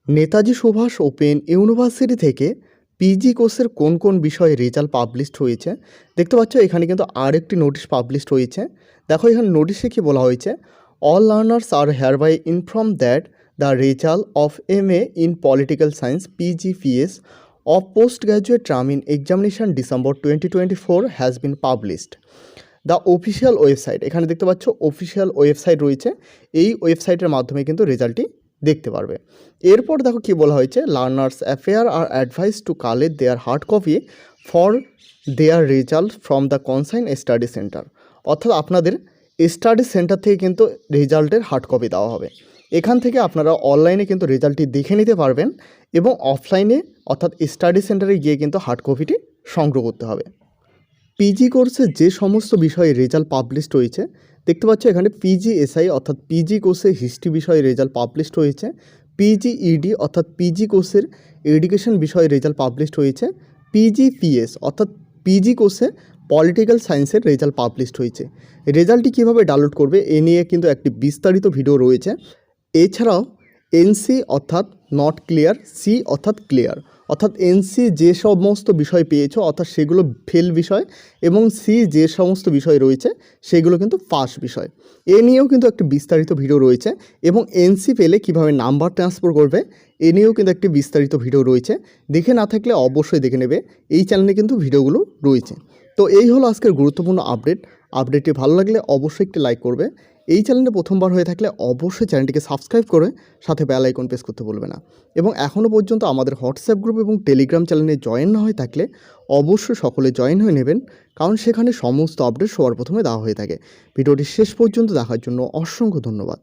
Netaji Subhash open university থেকে PG কোর্সের কোন কোন বিষয়ে রেজাল্ট পাবলিশড হয়েছে দেখতে পাচ্ছ। এখানে কিন্তু আরেকটি নোটিশ পাবলিশড হয়েছে। দেখো এখানে নোটিশে কি বলা হয়েছে, all learners are hereby inform that the result of MA in political science PGPS of post graduate term in examination December 2024 has been published. The official website, এখানে দেখতে পাচ্ছ অফিসিয়াল ওয়েবসাইট রয়েছে। এই ওয়েবসাইটের মাধ্যমে কিন্তু রেজাল্টটি দেখতে পারবে। এরপর দেখো কি বলা হয়েছে, learners affair are advise to collect their hard copy for their result from the concern study centre. অর্থাৎ আপনাদের স্টাডি সেন্টার থেকে কিন্তু রেজাল্টের হার্ড কপি দেওয়া হবে। এখান থেকে আপনারা অনলাইনে কিন্তু রেজাল্টটি দেখে নিতে পারবেন এবং অফলাইনে অর্থাৎ স্টাডি সেন্টারে গিয়ে কিন্তু হার্ড কপিটি সংগ্রহ করতে হবে। পিজি কোর্সে যে সমস্ত বিষয়ে রেজাল্ট পাবলিশড হয়েছে দেখতে পাচ্ছ, এখানে PGSI অর্থাৎ পিজি কোর্সে হিস্ট্রি বিষয়ে রেজাল্ট পাবলিশড হয়েছে, PGED অর্থাৎ পিজি কোর্সের এডুকেশন বিষয়ে রেজাল্ট পাবলিশড হয়েছে, PGPS অর্থাৎ পিজি কোর্সে পলিটিক্যাল সায়েন্সের রেজাল্ট পাবলিশড হয়েছে। রেজাল্টটি কীভাবে ডাউনলোড করবে এ নিয়ে কিন্তু একটি বিস্তারিত ভিডিও রয়েছে। এছাড়াও NC অর্থাৎ নট ক্লিয়ার, C অর্থাৎ ক্লিয়ার, অর্থাৎ NC যে সমস্ত বিষয় পেয়েছো অর্থাৎ সেগুলো ফেল বিষয় এবং C যে সমস্ত বিষয় রয়েছে সেগুলো কিন্তু পাস বিষয়। এ নিয়েও কিন্তু একটি বিস্তারিত ভিডিও রয়েছে এবং NC পেলে কীভাবে নাম্বার ট্রান্সফার করবে এ নিয়েও কিন্তু একটি বিস্তারিত ভিডিও রয়েছে। দেখে না থাকলে অবশ্যই দেখে নেবে, এই চ্যানেলে কিন্তু ভিডিওগুলো রয়েছে। তো এই হলো আজকের গুরুত্বপূর্ণ আপডেটটি ভালো লাগলে অবশ্যই একটি লাইক করবে। এই চ্যানেলে প্রথমবার হয়ে থাকলে অবশ্যই চ্যানেলটিকে সাবস্ক্রাইব করে সাথে বেল আইকন প্রেস করতে ভুলবে না। এবং এখনও পর্যন্ত আমাদের হোয়াটসঅ্যাপ গ্রুপ এবং টেলিগ্রাম চ্যানেলে জয়েন না হয়ে থাকলে অবশ্যই সকলে জয়েন হয়ে নেবেন, কারণ সেখানে সমস্ত আপডেট সবার প্রথমে দেওয়া হয়ে থাকে। ভিডিওটি শেষ পর্যন্ত দেখার জন্য অসংখ্য ধন্যবাদ।